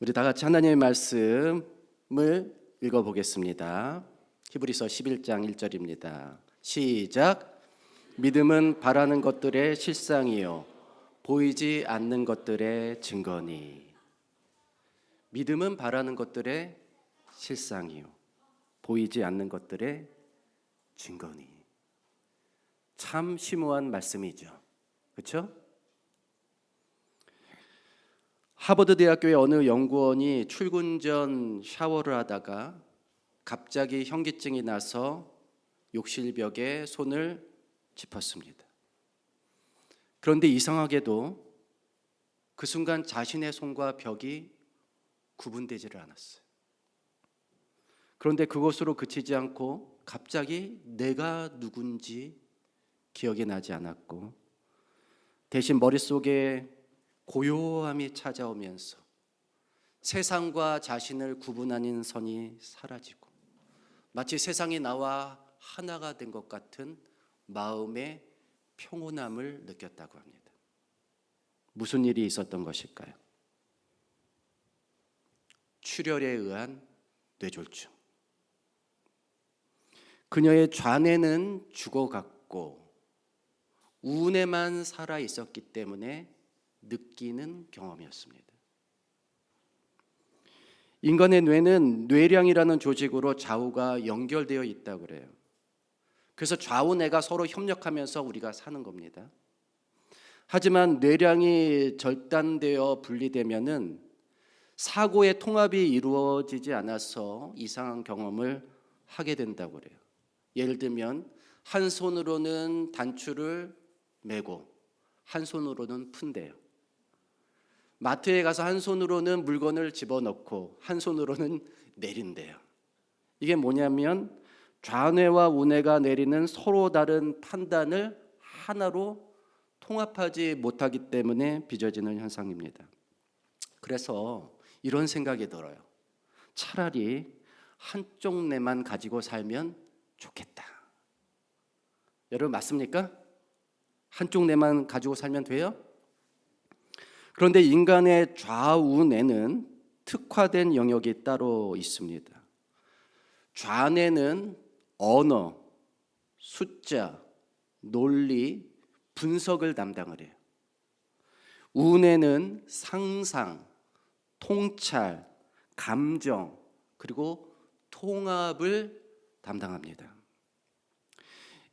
우리 다 같이 하나님의 말씀을 읽어보겠습니다. 히브리서 11장 1절입니다. 시작. 믿음은 바라는 것들의 실상이요 보이지 않는 것들의 증거니. 믿음은 바라는 것들의 실상이요 보이지 않는 것들의 증거니. 참 심오한 말씀이죠. 그렇죠? 하버드 대학교의 어느 연구원이 출근 전 샤워를 하다가 갑자기 현기증이 나서 욕실벽에 손을 짚었습니다. 그런데 이상하게도 그 순간 자신의 손과 벽이 구분되지를 않았어요. 그런데 그것으로 그치지 않고 갑자기 내가 누군지 기억이 나지 않았고, 대신 머릿속에 고요함이 찾아오면서 세상과 자신을 구분하는 선이 사라지고 마치 세상이 나와 하나가 된 것 같은 마음의 평온함을 느꼈다고 합니다. 무슨 일이 있었던 것일까요? 출혈에 의한 뇌졸중. 그녀의 좌뇌는 죽어갔고 우뇌만 살아 있었기 때문에 느끼는 경험이었습니다. 인간의 뇌는 뇌량이라는 조직으로 좌우가 연결되어 있다고 그래요. 그래서 좌우뇌가 서로 협력하면서 우리가 사는 겁니다. 하지만 뇌량이 절단되어 분리되면은 사고의 통합이 이루어지지 않아서 이상한 경험을 하게 된다고 그래요. 예를 들면 한 손으로는 단추를 메고 한 손으로는 푼대요. 마트에 가서 한 손으로는 물건을 집어넣고 한 손으로는 내린대요. 이게 뭐냐면 좌뇌와 우뇌가 내리는 서로 다른 판단을 하나로 통합하지 못하기 때문에 빚어지는 현상입니다. 그래서 이런 생각이 들어요. 차라리 한쪽 뇌만 가지고 살면 좋겠다. 여러분 맞습니까? 한쪽 뇌만 가지고 살면 돼요? 그런데 인간의 좌우뇌는 특화된 영역이 따로 있습니다. 좌뇌는 언어, 숫자, 논리, 분석을 담당을 해요. 우뇌는 상상, 통찰, 감정, 그리고 통합을 담당합니다.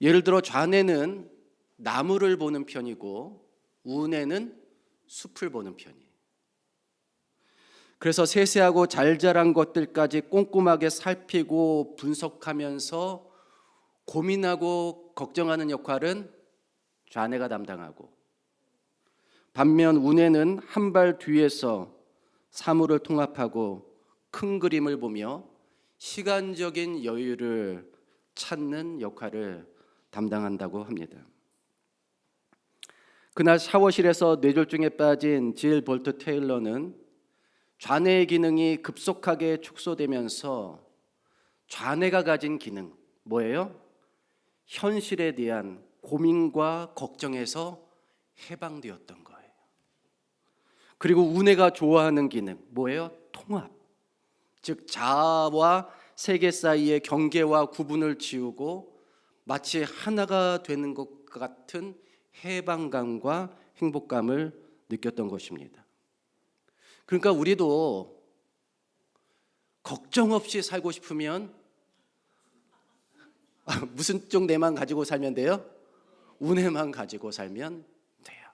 예를 들어 좌뇌는 나무를 보는 편이고 우뇌는 숲을 보는 편이에요. 그래서 세세하고 잘 자란 것들까지 꼼꼼하게 살피고 분석하면서 고민하고 걱정하는 역할은 좌뇌가 담당하고, 반면 우뇌는 한 발 뒤에서 사물을 통합하고 큰 그림을 보며 시간적인 여유를 찾는 역할을 담당한다고 합니다. 그날 샤워실에서 뇌졸중에 빠진 질 볼트 테일러는 좌뇌의 기능이 급속하게 축소되면서 좌뇌가 가진 기능, 뭐예요? 현실에 대한 고민과 걱정에서 해방되었던 거예요. 그리고 우뇌가 좋아하는 기능, 뭐예요? 통합. 즉 자아와 세계 사이의 경계와 구분을 지우고 마치 하나가 되는 것 같은 해방감과 행복감을 느꼈던 것입니다. 그러니까 우리도 걱정 없이 살고 싶으면 무슨 쪽 뇌만 가지고 살면 돼요? 우뇌만 가지고 살면 돼요.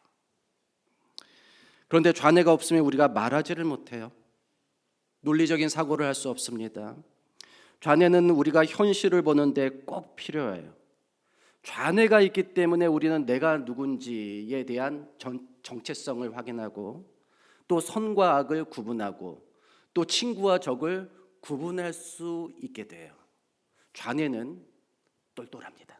그런데 좌뇌가 없으면 우리가 말하지를 못해요. 논리적인 사고를 할 수 없습니다. 좌뇌는 우리가 현실을 보는데 꼭 필요해요. 좌뇌가 있기 때문에 우리는 내가 누군지에 대한 정체성을 확인하고 또 선과 악을 구분하고 또 친구와 적을 구분할 수 있게 돼요. 좌뇌는 똘똘합니다.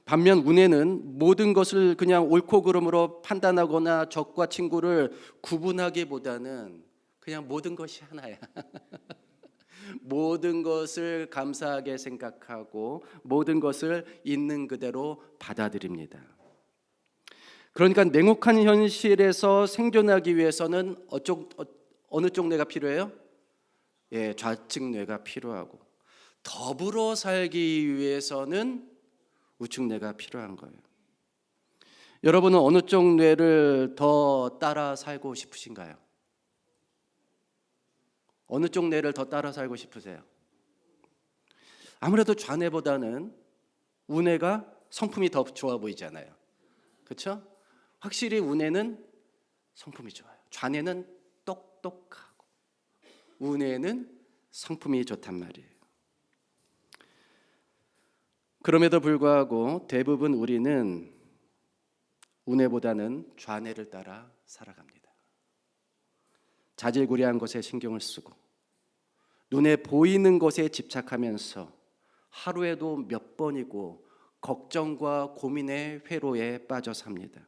반면 우뇌는 모든 것을 그냥 옳고 그름으로 판단하거나 적과 친구를 구분하기보다는 그냥 모든 것이 하나야. 모든 것을 감사하게 생각하고 모든 것을 있는 그대로 받아들입니다. 그러니까 냉혹한 현실에서 생존하기 위해서는 어느 쪽 뇌가 필요해요? 예, 좌측 뇌가 필요하고, 더불어 살기 위해서는 우측 뇌가 필요한 거예요. 여러분은 어느 쪽 뇌를 더 따라 살고 싶으신가요? 어느 쪽 뇌를 더 따라 살고 싶으세요? 아무래도 좌뇌보다는 우뇌가 성품이 더 좋아 보이잖아요. 그렇죠? 확실히 우뇌는 성품이 좋아요. 좌뇌는 똑똑하고 우뇌는 성품이 좋단 말이에요. 그럼에도 불구하고 대부분 우리는 우뇌보다는 좌뇌를 따라 살아갑니다. 자질구레한 것에 신경을 쓰고 눈에 보이는 것에 집착하면서 하루에도 몇 번이고 걱정과 고민의 회로에 빠져 삽니다.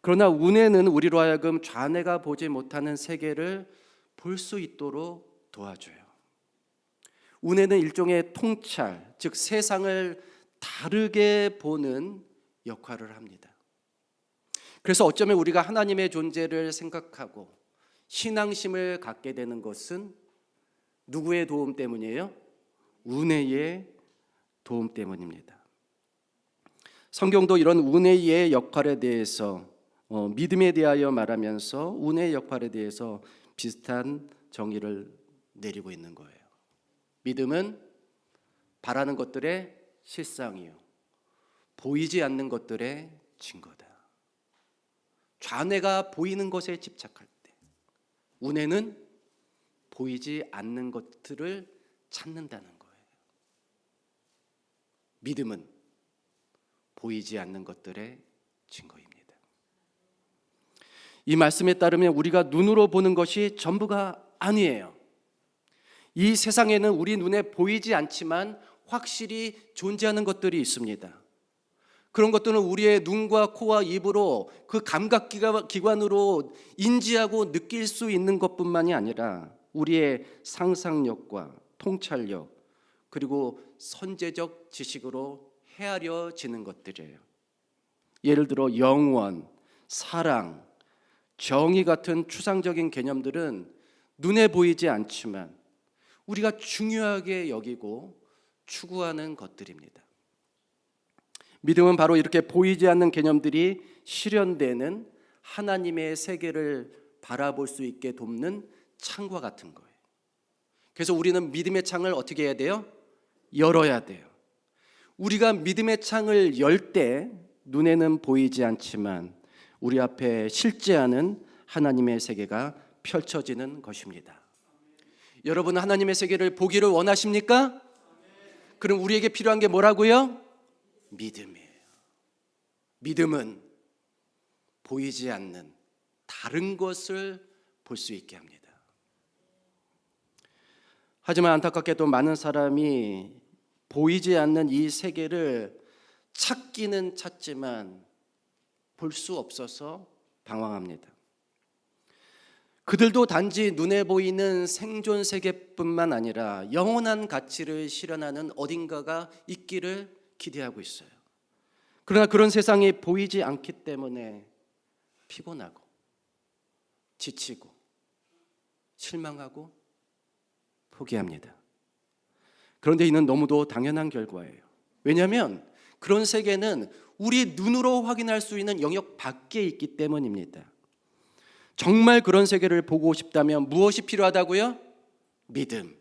그러나 우뇌는 우리로 하여금 좌뇌가 보지 못하는 세계를 볼 수 있도록 도와줘요. 우뇌는 일종의 통찰, 즉 세상을 다르게 보는 역할을 합니다. 그래서 어쩌면 우리가 하나님의 존재를 생각하고 신앙심을 갖게 되는 것은 누구의 도움 때문이에요? 우뇌의 도움 때문입니다. 성경도 이런 우뇌의 역할에 대해서 믿음에 대하여 말하면서 우뇌의 역할에 대해서 비슷한 정의를 내리고 있는 거예요. 믿음은 바라는 것들의 실상이요, 보이지 않는 것들의 증거다. 좌뇌가 보이는 것에 집착할 때, 우뇌는 보이지 않는 것들을 찾는다는 거예요. 믿음은 보이지 않는 것들의 증거입니다. 이 말씀에 따르면 우리가 눈으로 보는 것이 전부가 아니에요. 이 세상에는 우리 눈에 보이지 않지만 확실히 존재하는 것들이 있습니다. 그런 것들은 우리의 눈과 코와 입으로 그 감각기관으로 인지하고 느낄 수 있는 것뿐만이 아니라 우리의 상상력과 통찰력 그리고 선제적 지식으로 헤아려지는 것들이에요. 예를 들어 영원, 사랑, 정의 같은 추상적인 개념들은 눈에 보이지 않지만 우리가 중요하게 여기고 추구하는 것들입니다. 믿음은 바로 이렇게 보이지 않는 개념들이 실현되는 하나님의 세계를 바라볼 수 있게 돕는 창과 같은 거예요. 그래서 우리는 믿음의 창을 어떻게 해야 돼요? 열어야 돼요. 우리가 믿음의 창을 열 때 눈에는 보이지 않지만 우리 앞에 실제하는 하나님의 세계가 펼쳐지는 것입니다. 여러분, 하나님의 세계를 보기를 원하십니까? 그럼 우리에게 필요한 게 뭐라고요? 믿음이에요. 믿음은 보이지 않는 다른 것을 볼 수 있게 합니다. 하지만 안타깝게도 많은 사람이 보이지 않는 이 세계를 찾기는 찾지만 볼 수 없어서 방황합니다. 그들도 단지 눈에 보이는 생존 세계뿐만 아니라 영원한 가치를 실현하는 어딘가가 있기를 기대하고 있어요. 그러나 그런 세상이 보이지 않기 때문에 피곤하고 지치고 실망하고 포기합니다. 그런데 이는 너무도 당연한 결과예요. 왜냐하면 그런 세계는 우리 눈으로 확인할 수 있는 영역 밖에 있기 때문입니다. 정말 그런 세계를 보고 싶다면 무엇이 필요하다고요? 믿음.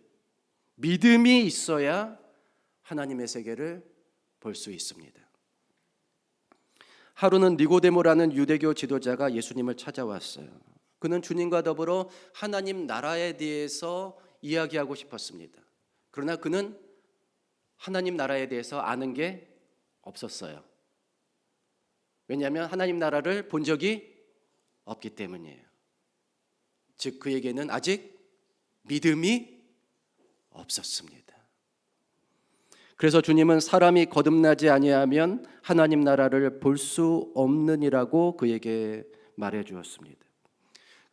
믿음이 있어야 하나님의 세계를 볼 수 있습니다. 하루는 니고데모라는 유대교 지도자가 예수님을 찾아왔어요. 그는 주님과 더불어 하나님 나라에 대해서 이야기하고 싶었습니다. 그러나 그는 하나님 나라에 대해서 아는 게 없었어요. 왜냐하면 하나님 나라를 본 적이 없기 때문이에요. 즉 그에게는 아직 믿음이 없었습니다. 그래서 주님은 사람이 거듭나지 아니하면 하나님 나라를 볼 수 없느니라고 그에게 말해 주었습니다.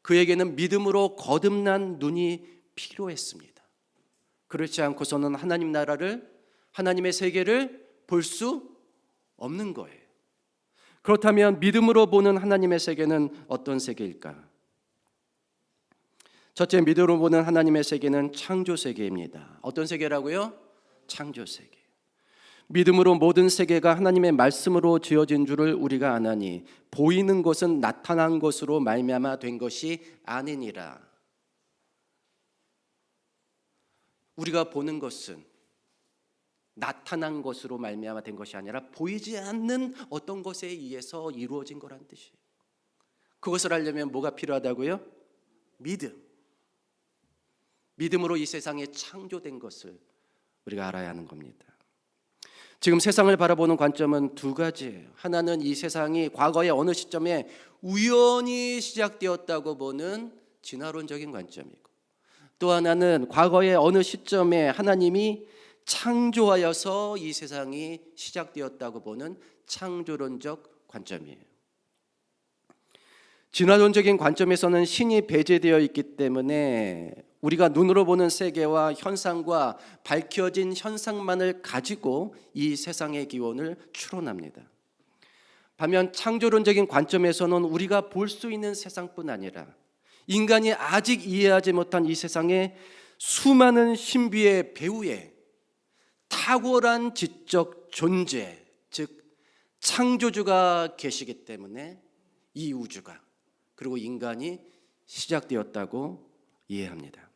그에게는 믿음으로 거듭난 눈이 필요했습니다. 그렇지 않고서는 하나님 나라를, 하나님의 세계를 볼 수 없는 거예요. 그렇다면 믿음으로 보는 하나님의 세계는 어떤 세계일까? 첫째, 믿음으로 보는 하나님의 세계는 창조 세계입니다. 어떤 세계라고요? 창조 세계. 믿음으로 모든 세계가 하나님의 말씀으로 지어진 줄을 우리가 아나니 보이는 것은 나타난 것으로 말미암아 된 것이 아니니라. 우리가 보는 것은 나타난 것으로 말미암아 된 것이 아니라 보이지 않는 어떤 것에 의해서 이루어진 거란 뜻이에요. 그것을 알려면 뭐가 필요하다고요? 믿음. 믿음으로 이 세상에 창조된 것을 우리가 알아야 하는 겁니다. 지금 세상을 바라보는 관점은 두 가지예요. 하나는 이 세상이 과거의 어느 시점에 우연히 시작되었다고 보는 진화론적인 관점이고, 또 하나는 과거의 어느 시점에 하나님이 창조하여서 이 세상이 시작되었다고 보는 창조론적 관점이에요. 진화론적인 관점에서는 신이 배제되어 있기 때문에 우리가 눈으로 보는 세계와 현상과 밝혀진 현상만을 가지고 이 세상의 기원을 추론합니다. 반면 창조론적인 관점에서는 우리가 볼 수 있는 세상뿐 아니라 인간이 아직 이해하지 못한 이 세상의 수많은 신비의 배후에 탁월한 지적 존재, 즉 창조주가 계시기 때문에 이 우주가 그리고 인간이 시작되었다고 이해합니다.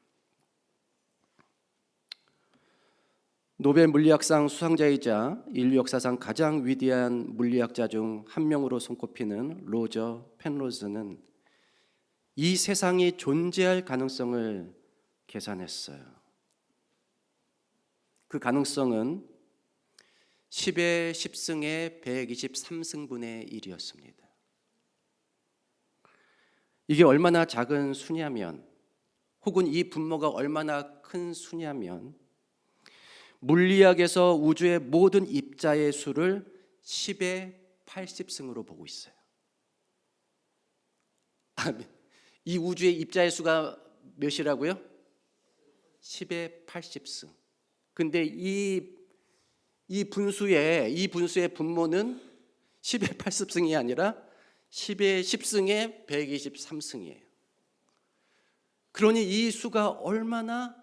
노벨 물리학상 수상자이자 인류 역사상 가장 위대한 물리학자 중 한 명으로 손꼽히는 로저 펜로즈는 이 세상이 존재할 가능성을 계산했어요. 그 가능성은 10의 10승의 123승분의 1이었습니다. 이게 얼마나 작은 수냐면, 혹은 이 분모가 얼마나 큰 수냐면 물리학에서 우주의 모든 입자의 수를 10의 80승으로 보고 있어요. 이 우주의 입자의 수가 몇이라고요? 10의 80승. 근데 이 분수의 분모는 10의 80승이 아니라 10의 10승의 123승이에요. 그러니 이 수가 얼마나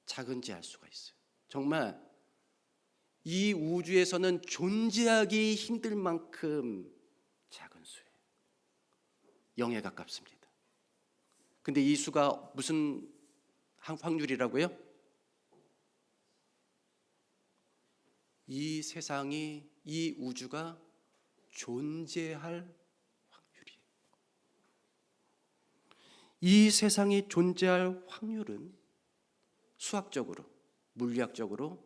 작은지 알 수가 있어요. 정말 이 우주에서는 존재하기 힘들 만큼 작은 수예요. 0에 가깝습니다. 근데 이 수가 무슨 확률이라고요? 이 세상이, 이 우주가 존재할 확률이에요. 이 세상이 존재할 확률은 수학적으로, 물리학적으로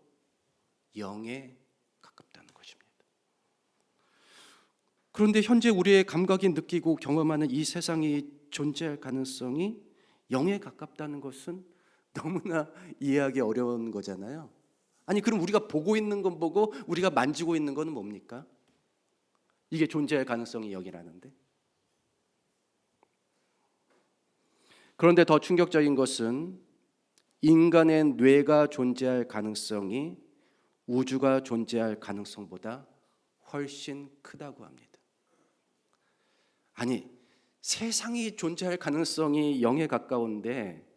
0에 가깝다는 것입니다. 그런데 현재 우리의 감각이 느끼고 경험하는 이 세상이 존재할 가능성이 0에 가깝다는 것은 너무나 이해하기 어려운 거잖아요. 아니, 그럼 우리가 보고 있는 건 보고 우리가 만지고 있는 건 뭡니까? 이게 존재할 가능성이 0이라는데. 그런데 더 충격적인 것은 인간의 뇌가 존재할 가능성이 우주가 존재할 가능성보다 훨씬 크다고 합니다. 아니, 세상이 존재할 가능성이 0에 가까운데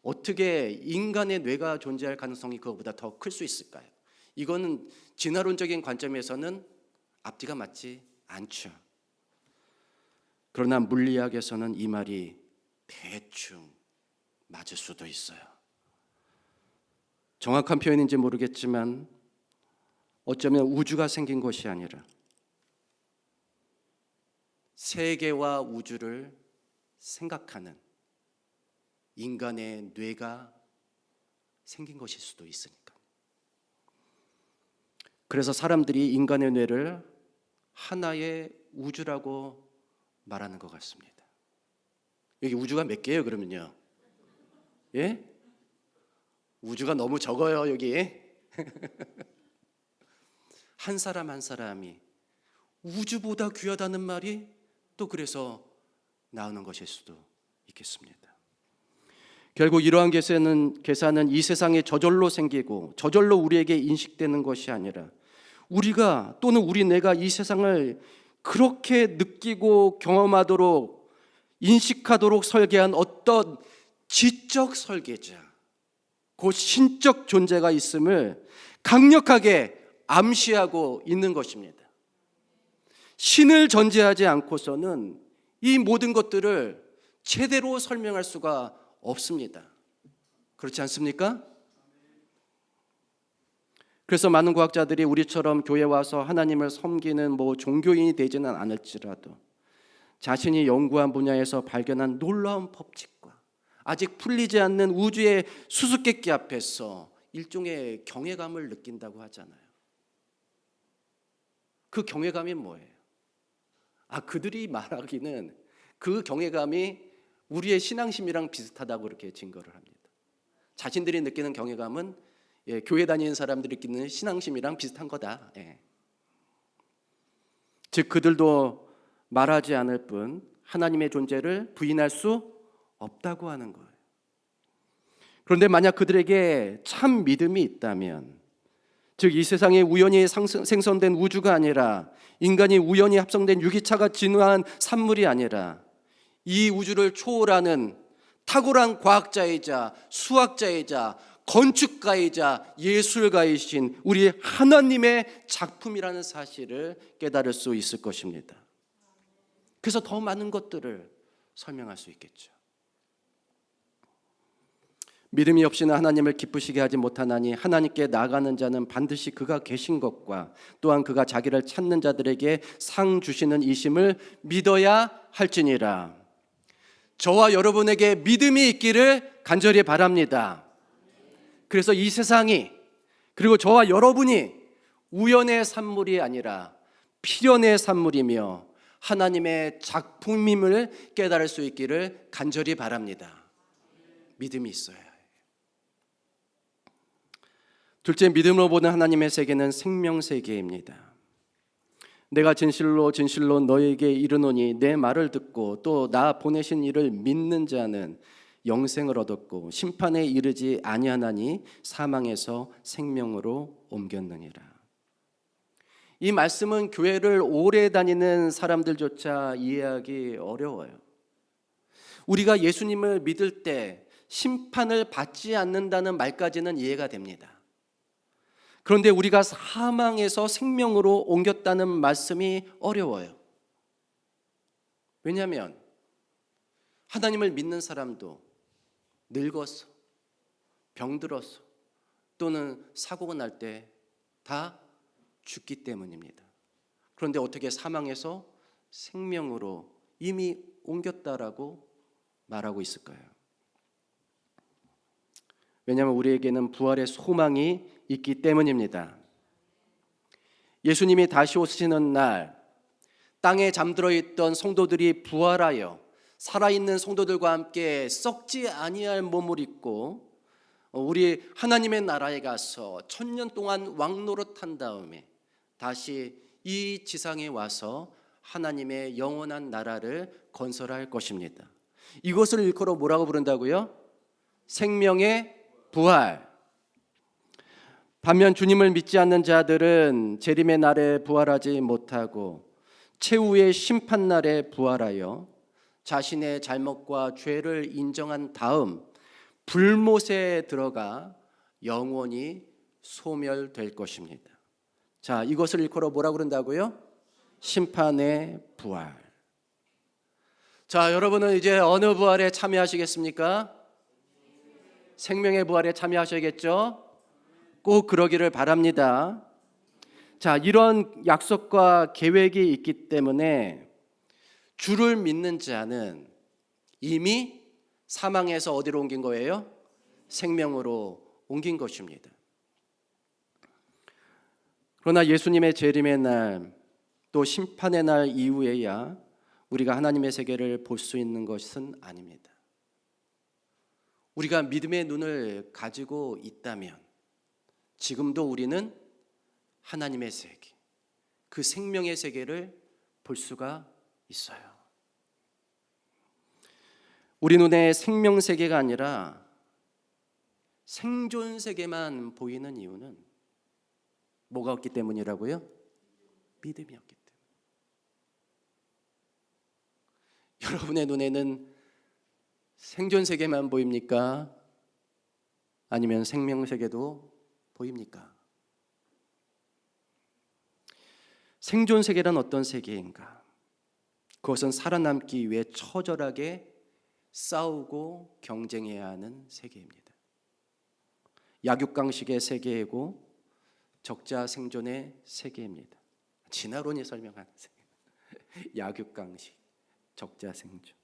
어떻게 인간의 뇌가 존재할 가능성이 그거보다 더 클 수 있을까요? 이거는 진화론적인 관점에서는 앞뒤가 맞지 않죠. 그러나 물리학에서는 이 말이 대충 맞을 수도 있어요. 정확한 표현인지 모르겠지만 어쩌면 우주가 생긴 것이 아니라 세계와 우주를 생각하는 인간의 뇌가 생긴 것일 수도 있으니까. 그래서 사람들이 인간의 뇌를 하나의 우주라고 말하는 것 같습니다. 여기 우주가 몇 개예요, 그러면요? 예? 우주가 너무 적어요, 여기. 한 사람 한 사람이 우주보다 귀하다는 말이 또 그래서 나오는 것일 수도 있겠습니다. 결국 이러한 계산은 이 세상에 저절로 생기고 저절로 우리에게 인식되는 것이 아니라 우리가 또는 우리 뇌가 이 세상을 그렇게 느끼고 경험하도록 인식하도록 설계한 어떤 지적 설계자, 곧 신적 존재가 있음을 강력하게 암시하고 있는 것입니다. 신을 전제하지 않고서는 이 모든 것들을 제대로 설명할 수가 없습니다. 그렇지 않습니까? 그래서 많은 과학자들이 우리처럼 교회 와서 하나님을 섬기는 종교인이 되지는 않을지라도 자신이 연구한 분야에서 발견한 놀라운 법칙과 아직 풀리지 않는 우주의 수수께끼 앞에서 일종의 경외감을 느낀다고 하잖아요. 그 경외감이 뭐예요? 그들이 말하기는 그 경외감이 우리의 신앙심이랑 비슷하다고 그렇게 증거를 합니다. 자신들이 느끼는 경외감은 교회 다니는 사람들이 느끼는 신앙심이랑 비슷한 거다. 즉 그들도 말하지 않을 뿐 하나님의 존재를 부인할 수 없다고 하는 거예요. 그런데 만약 그들에게 참 믿음이 있다면, 즉 이 세상에 우연히 생성된 우주가 아니라 인간이 우연히 합성된 유기차가 진화한 산물이 아니라 이 우주를 초월하는 탁월한 과학자이자 수학자이자 건축가이자 예술가이신 우리 하나님의 작품이라는 사실을 깨달을 수 있을 것입니다. 그래서 더 많은 것들을 설명할 수 있겠죠. 믿음이 없이는 하나님을 기쁘시게 하지 못하나니 하나님께 나아가는 자는 반드시 그가 계신 것과 또한 그가 자기를 찾는 자들에게 상 주시는 이심을 믿어야 할지니라. 저와 여러분에게 믿음이 있기를 간절히 바랍니다. 그래서 이 세상이, 그리고 저와 여러분이 우연의 산물이 아니라 필연의 산물이며 하나님의 작품임을 깨달을 수 있기를 간절히 바랍니다. 믿음이 있어야 해요. 둘째, 믿음으로 보는 하나님의 세계는 생명세계입니다. 내가 진실로 진실로 너에게 이르노니 내 말을 듣고 또 나 보내신 이를 믿는 자는 영생을 얻었고 심판에 이르지 아니하나니 사망에서 생명으로 옮겼느니라. 이 말씀은 교회를 오래 다니는 사람들조차 이해하기 어려워요. 우리가 예수님을 믿을 때 심판을 받지 않는다는 말까지는 이해가 됩니다. 그런데 우리가 사망에서 생명으로 옮겼다는 말씀이 어려워요. 왜냐하면 하나님을 믿는 사람도 늙어서, 병들어서 또는 사고가 날 때 다 죽기 때문입니다. 그런데 어떻게 사망에서 생명으로 이미 옮겼다라고 말하고 있을까요? 왜냐하면 우리에게는 부활의 소망이 있기 때문입니다. 예수님이 다시 오시는 날 땅에 잠들어 있던 성도들이 부활하여 살아있는 성도들과 함께 썩지 아니할 몸을 입고 우리 하나님의 나라에 가서 1000년 동안 왕노릇한 다음에 다시 이 지상에 와서 하나님의 영원한 나라를 건설할 것입니다. 이것을 일컬어 뭐라고 부른다고요? 생명의 부활. 반면 주님을 믿지 않는 자들은 재림의 날에 부활하지 못하고 최후의 심판날에 부활하여 자신의 잘못과 죄를 인정한 다음 불못에 들어가 영원히 소멸될 것입니다. 자, 이것을 일컬어 뭐라고 그런다고요? 심판의 부활. 자, 여러분은 이제 어느 부활에 참여하시겠습니까? 생명의 부활에 참여하셔야겠죠? 꼭 그러기를 바랍니다. 자, 이런 약속과 계획이 있기 때문에 주를 믿는 자는 이미 사망에서 어디로 옮긴 거예요? 생명으로 옮긴 것입니다. 그러나 예수님의 재림의 날, 또 심판의 날 이후에야 우리가 하나님의 세계를 볼 수 있는 것은 아닙니다. 우리가 믿음의 눈을 가지고 있다면 지금도 우리는 하나님의 세계, 그 생명의 세계를 볼 수가 있어요. 우리 눈에 생명 세계가 아니라 생존 세계만 보이는 이유는 뭐가 없기 때문이라고요? 믿음이 없기 때문에. 여러분의 눈에는 생존 세계만 보입니까? 아니면 생명 세계도 보입니까? 생존 세계란 어떤 세계인가? 그것은 살아남기 위해 처절하게 싸우고 경쟁해야 하는 세계입니다. 약육강식의 세계이고 적자 생존의 세계입니다. 진화론이 설명하는 세계. 약육강식, 적자 생존.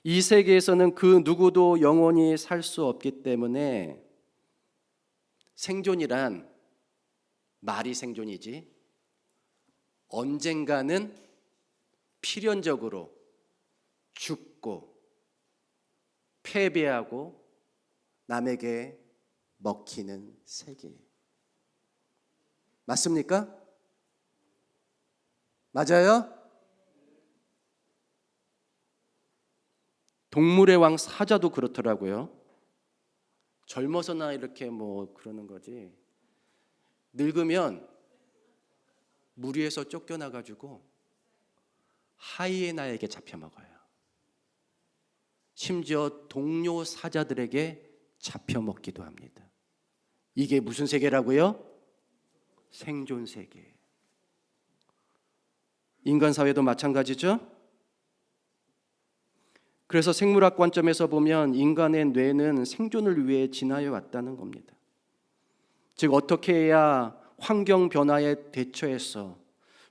이 세계에서는 그 누구도 영원히 살 수 없기 때문에 생존이란 말이 생존이지 언젠가는 필연적으로 죽고 패배하고 남에게 먹히는 세계. 맞습니까? 맞아요? 동물의 왕 사자도 그렇더라고요. 젊어서나 이렇게 뭐 그러는 거지. 늙으면 무리에서 쫓겨나가지고 하이에나에게 잡혀 먹어요. 심지어 동료 사자들에게 잡혀 먹기도 합니다. 이게 무슨 세계라고요? 생존 세계. 인간 사회도 마찬가지죠. 그래서 생물학 관점에서 보면 인간의 뇌는 생존을 위해 진화해 왔다는 겁니다. 즉 어떻게 해야 환경 변화에 대처해서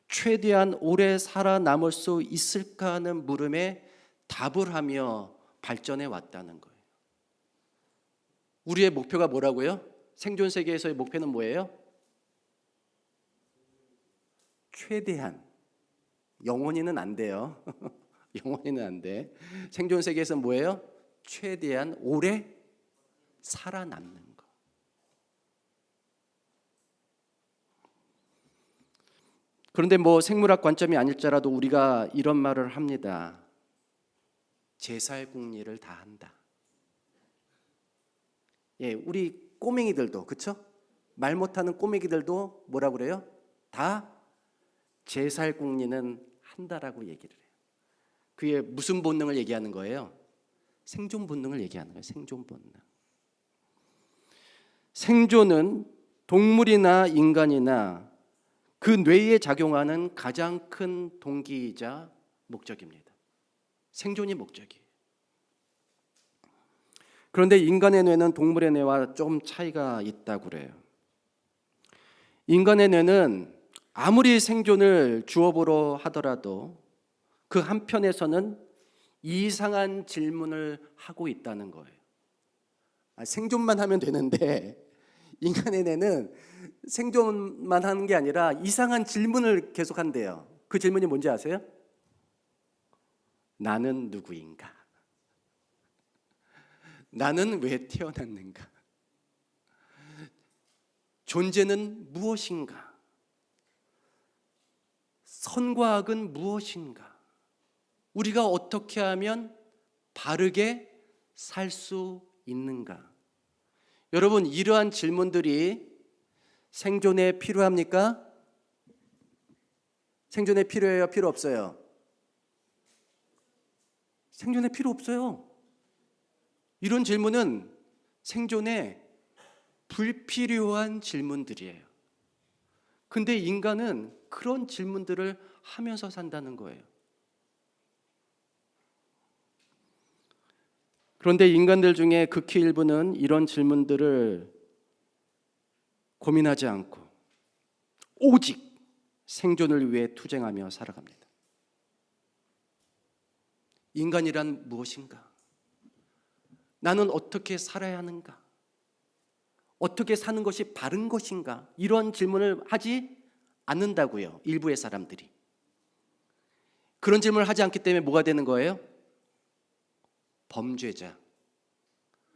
최대한 오래 살아남을 수 있을까 하는 물음에 답을 하며 발전해 왔다는 거예요. 우리의 목표가 뭐라고요? 생존 세계에서의 목표는 뭐예요? 최대한. 영원히는 안 돼요. 영원히는 안 돼. 생존 세계에서 뭐예요? 최대한 오래 살아남는 거. 그런데 뭐 생물학 관점이 아닐지라도 우리가 이런 말을 합니다. 제살궁리를 다 한다. 예, 우리 꼬맹이들도 그렇죠? 말 못하는 꼬맹이들도 뭐라 그래요? 다 제살궁리는 한다라고 얘기를 해요. 그게 무슨 본능을 얘기하는 거예요? 생존 본능을 얘기하는 거예요. 생존 본능. 생존은 동물이나 인간이나 그 뇌에 작용하는 가장 큰 동기이자 목적입니다. 생존이 목적이에요. 그런데 인간의 뇌는 동물의 뇌와 좀 차이가 있다고 그래요. 인간의 뇌는 아무리 생존을 주업으로 하더라도 그 한편에서는 이상한 질문을 하고 있다는 거예요. 생존만 하면 되는데 인간의 뇌는 생존만 하는 게 아니라 이상한 질문을 계속 한대요. 그 질문이 뭔지 아세요? 나는 누구인가? 나는 왜 태어났는가? 존재는 무엇인가? 선과 악은 무엇인가? 우리가 어떻게 하면 바르게 살 수 있는가? 여러분, 이러한 질문들이 생존에 필요합니까? 생존에 필요해요? 필요 없어요? 생존에 필요 없어요. 이런 질문은 생존에 불필요한 질문들이에요. 근데 인간은 그런 질문들을 하면서 산다는 거예요. 그런데 인간들 중에 극히 일부는 이런 질문들을 고민하지 않고 오직 생존을 위해 투쟁하며 살아갑니다. 인간이란 무엇인가? 나는 어떻게 살아야 하는가? 어떻게 사는 것이 바른 것인가? 이런 질문을 하지 않는다고요. 일부의 사람들이. 그런 질문을 하지 않기 때문에 뭐가 되는 거예요? 범죄자,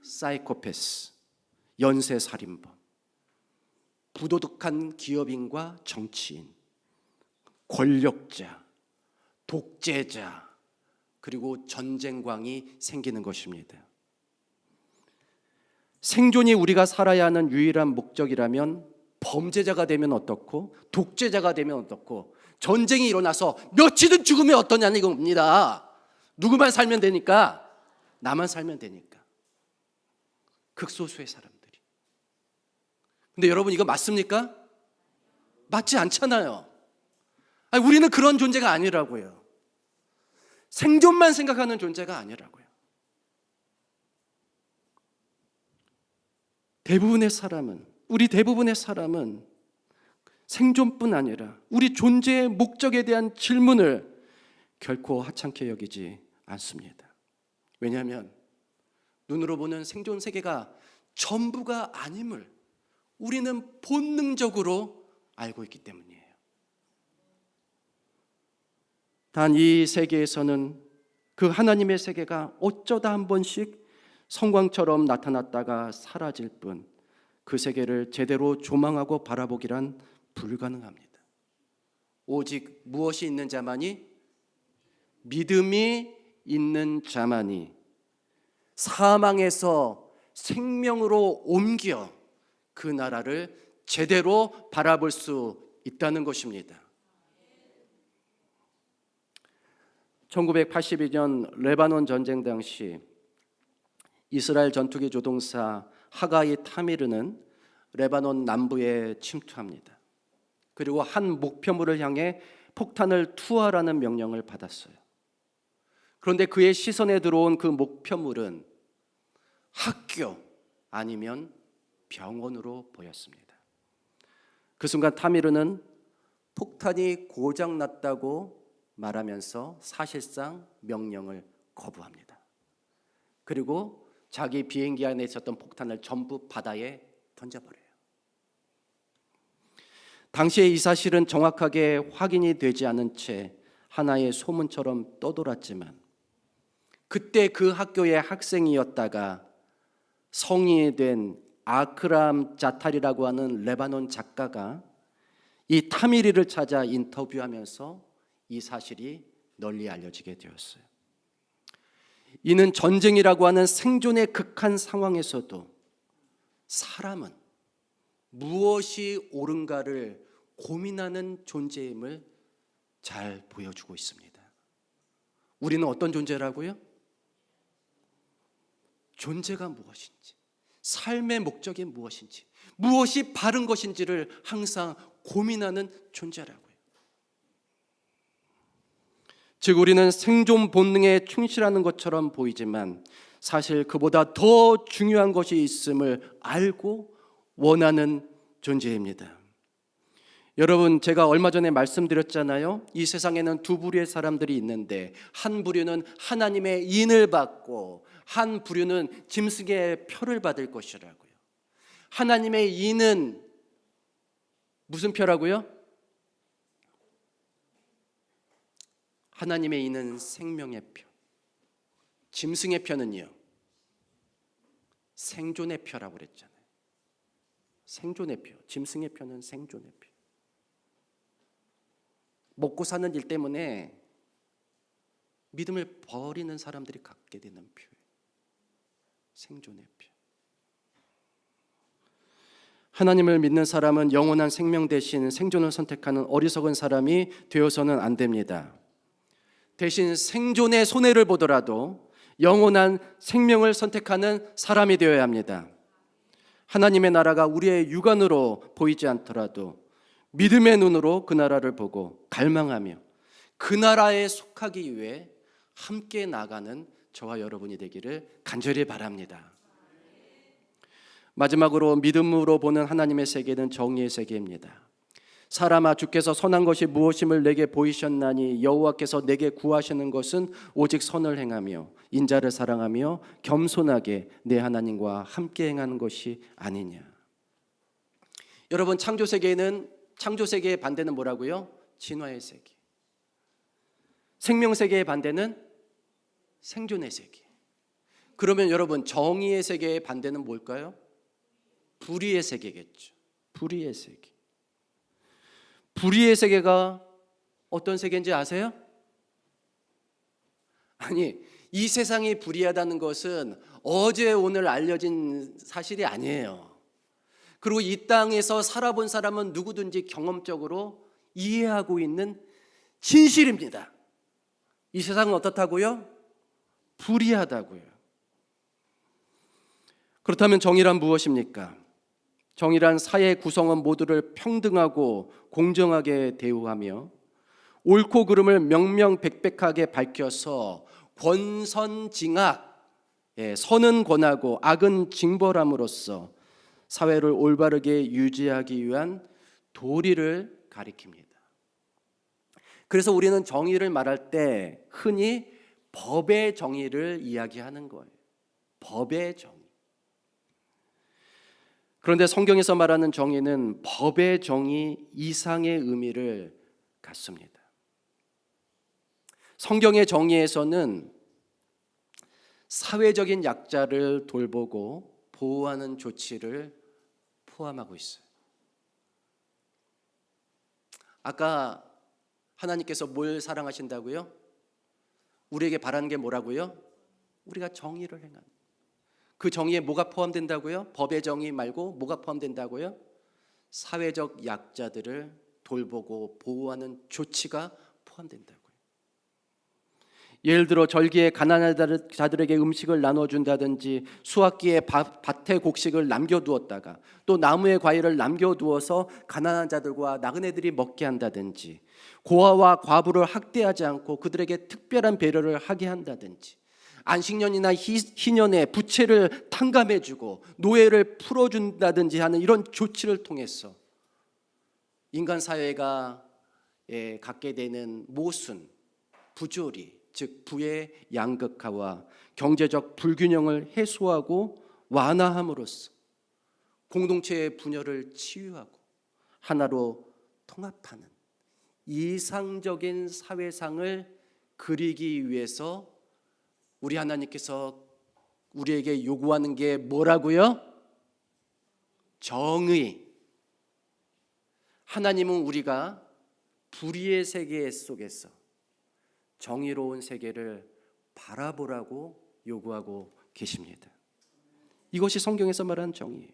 사이코패스, 연쇄살인범, 부도덕한 기업인과 정치인, 권력자, 독재자, 그리고 전쟁광이 생기는 것입니다. 생존이 우리가 살아야 하는 유일한 목적이라면 범죄자가 되면 어떻고 독재자가 되면 어떻고 전쟁이 일어나서 며칠은 죽으면 어떠냐는 이겁니다. 누구만 살면 되니까 나만 살면 되니까. 극소수의 사람들이. 근데 여러분, 이거 맞습니까? 맞지 않잖아요. 아니, 우리는 그런 존재가 아니라고요. 생존만 생각하는 존재가 아니라고요. 우리 대부분의 사람은 생존뿐 아니라 우리 존재의 목적에 대한 질문을 결코 하찮게 여기지 않습니다. 왜냐하면 눈으로 보는 생존 세계가 전부가 아님을 우리는 본능적으로 알고 있기 때문이에요. 단 이 세계에서는 그 하나님의 세계가 어쩌다 한 번씩 성광처럼 나타났다가 사라질 뿐, 그 세계를 제대로 조망하고 바라보기란 불가능합니다. 오직 무엇이 있는 자만이, 믿음이 있는 자만이 사망에서 생명으로 옮겨 그 나라를 제대로 바라볼 수 있다는 것입니다. 1982년 레바논 전쟁 당시 이스라엘 전투기 조종사 하가이 타미르는 레바논 남부에 침투합니다. 그리고 한 목표물을 향해 폭탄을 투하라는 명령을 받았어요. 그런데 그의 시선에 들어온 그 목표물은 학교 아니면 병원으로 보였습니다. 그 순간 타미르는 폭탄이 고장났다고 말하면서 사실상 명령을 거부합니다. 그리고 자기 비행기 안에 있었던 폭탄을 전부 바다에 던져버려요. 당시에 이 사실은 정확하게 확인이 되지 않은 채 하나의 소문처럼 떠돌았지만, 그때 그 학교의 학생이었다가 성인이 된 아크람 자탈이라고 하는 레바논 작가가 이 타미리를 찾아 인터뷰하면서 이 사실이 널리 알려지게 되었어요. 이는 전쟁이라고 하는 생존의 극한 상황에서도 사람은 무엇이 옳은가를 고민하는 존재임을 잘 보여주고 있습니다. 우리는 어떤 존재라고요? 존재가 무엇인지, 삶의 목적이 무엇인지, 무엇이 바른 것인지를 항상 고민하는 존재라고요. 즉 우리는 생존 본능에 충실하는 것처럼 보이지만 사실 그보다 더 중요한 것이 있음을 알고 원하는 존재입니다. 여러분, 제가 얼마 전에 말씀드렸잖아요. 이 세상에는 두 부류의 사람들이 있는데, 한 부류는 하나님의 인을 받고 한 부류는 짐승의 표를 받을 것이라고요. 하나님의 인은 무슨 표라고요? 하나님의 인은 생명의 표. 짐승의 표는요, 생존의 표라고 그랬잖아요. 생존의 표. 짐승의 표는 생존의 표. 먹고 사는 일 때문에 믿음을 버리는 사람들이 갖게 되는 표예요. 생존의 표. 하나님을 믿는 사람은 영원한 생명 대신 생존을 선택하는 어리석은 사람이 되어서는 안 됩니다. 대신 생존의 손해를 보더라도 영원한 생명을 선택하는 사람이 되어야 합니다. 하나님의 나라가 우리의 육안으로 보이지 않더라도 믿음의 눈으로 그 나라를 보고 갈망하며 그 나라에 속하기 위해 함께 나가는 저와 여러분이 되기를 간절히 바랍니다. 마지막으로 믿음으로 보는 하나님의 세계는 정의의 세계입니다. 사람아, 주께서 선한 것이 무엇임을 내게 보이셨나니 여호와께서 내게 구하시는 것은 오직 선을 행하며 인자를 사랑하며 겸손하게 내 하나님과 함께 행하는 것이 아니냐. 여러분, 창조 세계의 반대는 뭐라고요? 진화의 세계. 생명 세계의 반대는 생존의 세계. 그러면 여러분, 정의의 세계의 반대는 뭘까요? 불의의 세계겠죠. 불의의 세계. 불의의 세계가 어떤 세계인지 아세요? 아니, 이 세상이 불의하다는 것은 어제 오늘 알려진 사실이 아니에요. 그리고 이 땅에서 살아본 사람은 누구든지 경험적으로 이해하고 있는 진실입니다. 이 세상은 어떻다고요? 불의하다고요. 그렇다면 정의란 무엇입니까? 정의란 사회 구성원 모두를 평등하고 공정하게 대우하며 옳고 그름을 명명백백하게 밝혀서 권선징악, 선은 권하고 악은 징벌함으로써 사회를 올바르게 유지하기 위한 도리를 가리킵니다. 그래서 우리는 정의를 말할 때 흔히 법의 정의를 이야기하는 거예요. 법의 정의. 그런데 성경에서 말하는 정의는 법의 정의 이상의 의미를 갖습니다. 성경의 정의에서는 사회적인 약자를 돌보고 보호하는 조치를 포함하고 있어요. 아까 하나님께서 뭘 사랑하신다고요? 우리에게 바라는 게 뭐라고요? 우리가 정의를 행하는. 그 정의에 뭐가 포함된다고요? 법의 정의 말고 뭐가 포함된다고요? 사회적 약자들을 돌보고 보호하는 조치가 포함된다고요. 예를 들어 절기에 가난한 자들에게 음식을 나눠준다든지, 수확기에 밭에 곡식을 남겨두었다가 또 나무에 과일을 남겨두어서 가난한 자들과 나그네들이 먹게 한다든지, 고아와 과부를 학대하지 않고 그들에게 특별한 배려를 하게 한다든지, 안식년이나 희년에 부채를 탕감해주고 노예를 풀어준다든지 하는 이런 조치를 통해서 인간 사회가 갖게 되는 모순, 부조리, 즉 부의 양극화와 경제적 불균형을 해소하고 완화함으로써 공동체의 분열을 치유하고 하나로 통합하는 이상적인 사회상을 그리기 위해서 우리 하나님께서 우리에게 요구하는 게 뭐라고요? 정의. 하나님은 우리가 불의의 세계 속에서 정의로운 세계를 바라보라고 요구하고 계십니다. 이것이 성경에서 말하는 정의예요.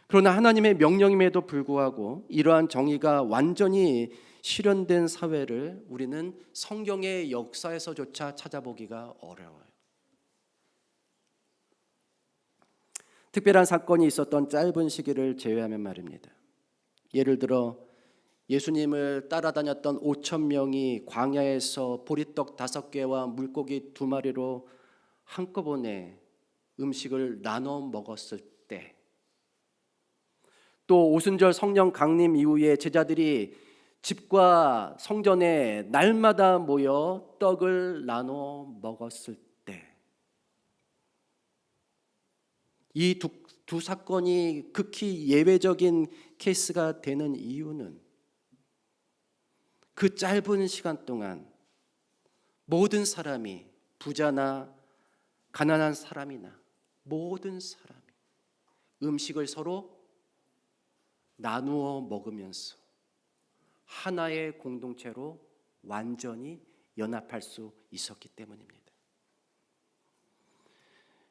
그러나 하나님의 명령임에도 불구하고 이러한 정의가 완전히 실현된 사회를 우리는 성경의 역사에서조차 찾아보기가 어려워요. 특별한 사건이 있었던 짧은 시기를 제외하면 말입니다. 예를 들어 예수님을 따라다녔던 5천 명이 광야에서 보리떡 5개와 물고기 2마리로 한꺼번에 음식을 나눠 먹었을 때, 또 오순절 성령 강림 이후에 제자들이 집과 성전에 날마다 모여 떡을 나눠 먹었을 때, 이 두 사건이 극히 예외적인 케이스가 되는 이유는 그 짧은 시간 동안 모든 사람이, 부자나 가난한 사람이나 모든 사람이 음식을 서로 나누어 먹으면서 하나의 공동체로 완전히 연합할 수 있었기 때문입니다.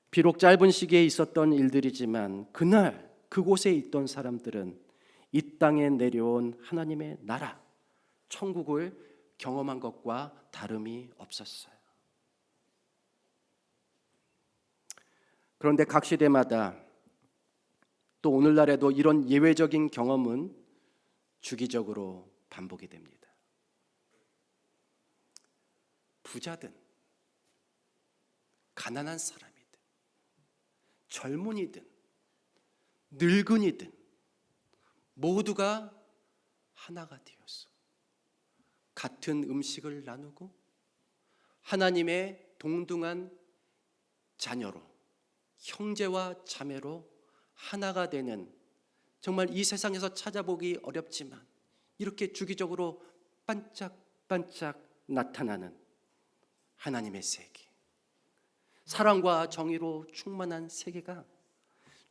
비록 짧은 시기에 있었던 일들이지만 그날 그곳에 있던 사람들은 이 땅에 내려온 하나님의 나라, 천국을 경험한 것과 다름이 없었어요. 그런데 각 시대마다 또 오늘날에도 이런 예외적인 경험은 주기적으로 반복이 됩니다. 부자든 가난한 사람이든 젊은이든 늙은이든 모두가 하나가 되어서 같은 음식을 나누고 하나님의 동등한 자녀로, 형제와 자매로 하나가 되는, 정말 이 세상에서 찾아보기 어렵지만 이렇게 주기적으로 반짝반짝 나타나는 하나님의 세계, 사랑과 정의로 충만한 세계가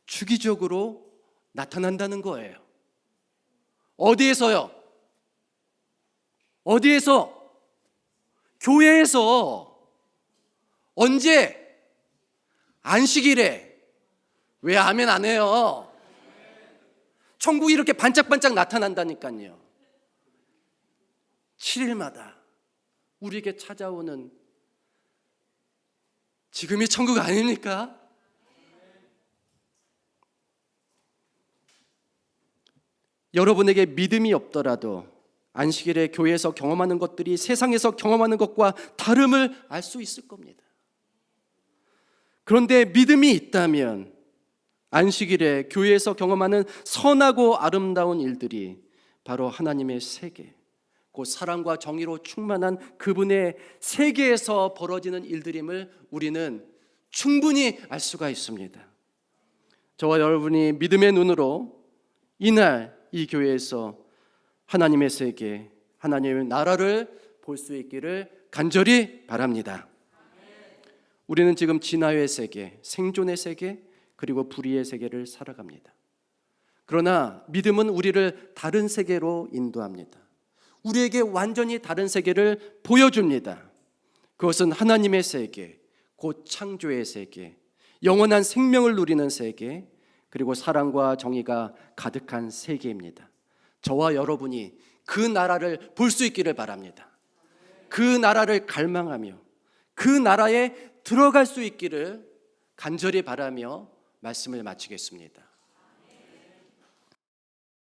주기적으로 나타난다는 거예요. 어디에서요? 어디에서? 교회에서. 언제? 안식일에. 왜 아멘 안 해요? 천국이 이렇게 반짝반짝 나타난다니까요. 7일마다 우리에게 찾아오는 지금이 천국 아닙니까? 여러분에게 믿음이 없더라도 안식일에 교회에서 경험하는 것들이 세상에서 경험하는 것과 다름을 알 수 있을 겁니다. 그런데 믿음이 있다면 안식일에 교회에서 경험하는 선하고 아름다운 일들이 바로 하나님의 세계, 곧 사랑과 정의로 충만한 그분의 세계에서 벌어지는 일들임을 우리는 충분히 알 수가 있습니다. 저와 여러분이 믿음의 눈으로 이날 이 교회에서 하나님의 세계, 하나님의 나라를 볼 수 있기를 간절히 바랍니다. 우리는 지금 진화의 세계, 생존의 세계, 그리고 불의의 세계를 살아갑니다. 그러나 믿음은 우리를 다른 세계로 인도합니다. 우리에게 완전히 다른 세계를 보여줍니다. 그것은 하나님의 세계, 곧 창조의 세계, 영원한 생명을 누리는 세계, 그리고 사랑과 정의가 가득한 세계입니다. 저와 여러분이 그 나라를 볼 수 있기를 바랍니다. 그 나라를 갈망하며 그 나라에 들어갈 수 있기를 간절히 바라며 말씀을 마치겠습니다.